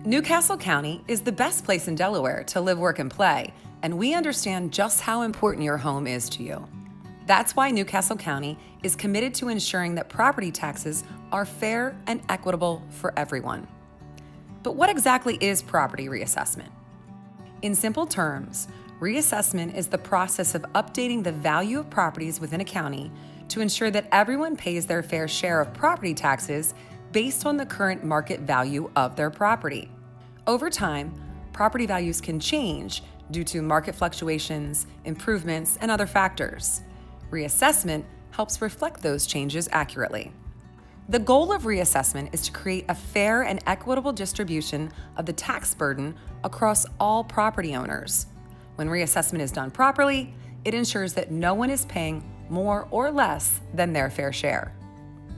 Newcastle County is the best place in Delaware to live, work, and play, and we understand just how important your home is to you. That's why Newcastle County is committed to ensuring that property taxes are fair and equitable for everyone. But what exactly is property reassessment? In simple terms, reassessment is the process of updating the value of properties within a county to ensure that everyone pays their fair share of property taxes based on the current market value of their property. Over time, property values can change due to market fluctuations, improvements, and other factors. Reassessment helps reflect those changes accurately. The goal of reassessment is to create a fair and equitable distribution of the tax burden across all property owners. When reassessment is done properly, it ensures that no one is paying more or less than their fair share.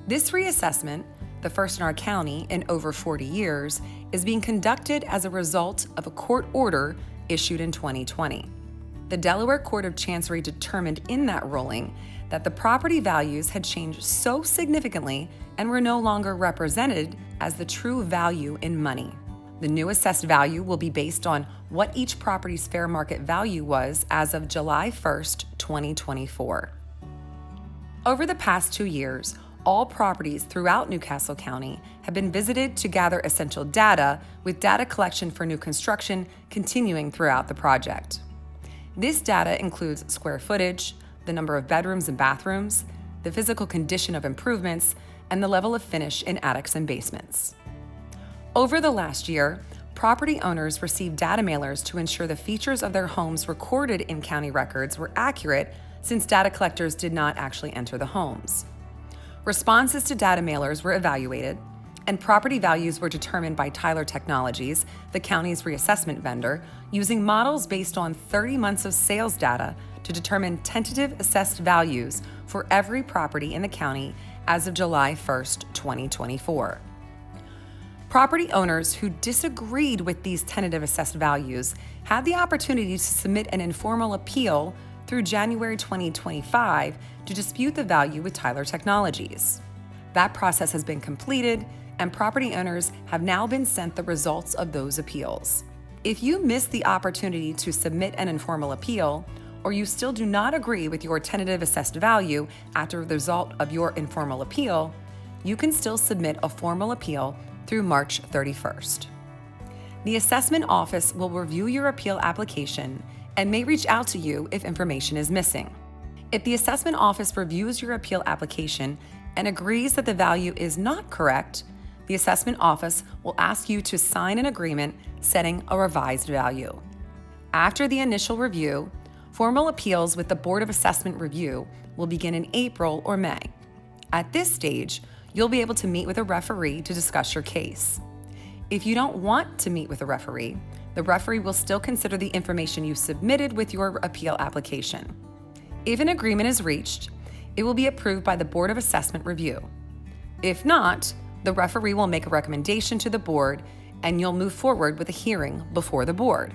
This reassessment, the first in our county in over 40 years, is being conducted as a result of a court order issued in 2020. The Delaware Court of Chancery determined in that ruling that the property values had changed so significantly and were no longer represented as the true value in money. The new assessed value will be based on what each property's fair market value was as of July 1st, 2024. Over the past 2 years, all properties throughout Newcastle County have been visited to gather essential data, with data collection for new construction continuing throughout the project. This data includes square footage, the number of bedrooms and bathrooms, the physical condition of improvements, and the level of finish in attics and basements. Over the last year, property owners received data mailers to ensure the features of their homes recorded in county records were accurate, since data collectors did not actually enter the homes. Responses to data mailers were evaluated, and property values were determined by Tyler Technologies, the county's reassessment vendor, using models based on 30 months of sales data to determine tentative assessed values for every property in the county as of July 1st, 2024. Property owners who disagreed with these tentative assessed values had the opportunity to submit an informal appeal through January 2025 to dispute the value with Tyler Technologies. That process has been completed, and property owners have now been sent the results of those appeals. If you missed the opportunity to submit an informal appeal, or you still do not agree with your tentative assessed value after the result of your informal appeal, you can still submit a formal appeal through March 31st. The assessment office will review your appeal application and may reach out to you if information is missing. If the assessment office reviews your appeal application and agrees that the value is not correct, the assessment office will ask you to sign an agreement setting a revised value. After the initial review, formal appeals with the Board of Assessment Review will begin in April or May. At this stage, you'll be able to meet with a referee to discuss your case. If you don't want to meet with a referee, the referee will still consider the information you submitted with your appeal application. If an agreement is reached, it will be approved by the Board of Assessment Review. If not, the referee will make a recommendation to the board, and you'll move forward with a hearing before the board.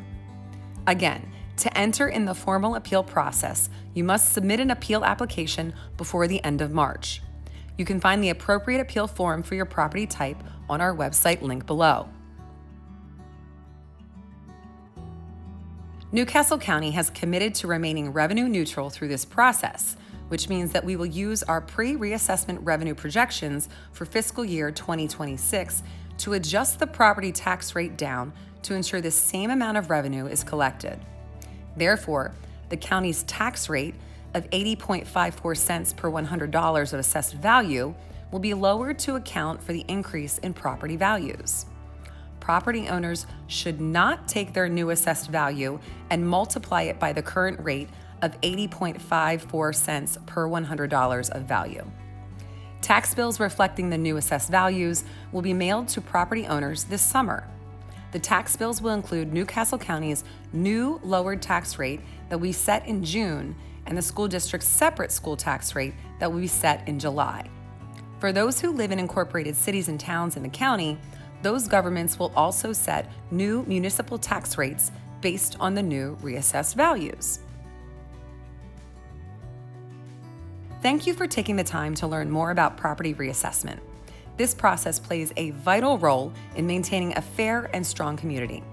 Again, to enter in the formal appeal process, you must submit an appeal application before the end of March. You can find the appropriate appeal form for your property type on our website link below. Newcastle County has committed to remaining revenue neutral through this process, which means that we will use our pre-reassessment revenue projections for fiscal year 2026 to adjust the property tax rate down to ensure the same amount of revenue is collected. Therefore, the county's tax rate of 80.54 cents per $100 of assessed value will be lowered to account for the increase in property values. Property owners should not take their new assessed value and multiply it by the current rate of 80.54 cents per $100 of value. Tax bills reflecting the new assessed values will be mailed to property owners this summer. The tax bills will include Newcastle County's new lowered tax rate that we set in June and the school district's separate school tax rate that will be set in July. For those who live in incorporated cities and towns in the county, those governments will also set new municipal tax rates based on the new reassessed values. Thank you for taking the time to learn more about property reassessment. This process plays a vital role in maintaining a fair and strong community.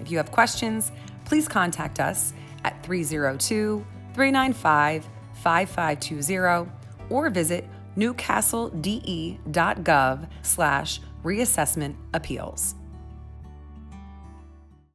If you have questions, please contact us at 302-395-5520 or visit newcastlede.gov/reassessment appeals.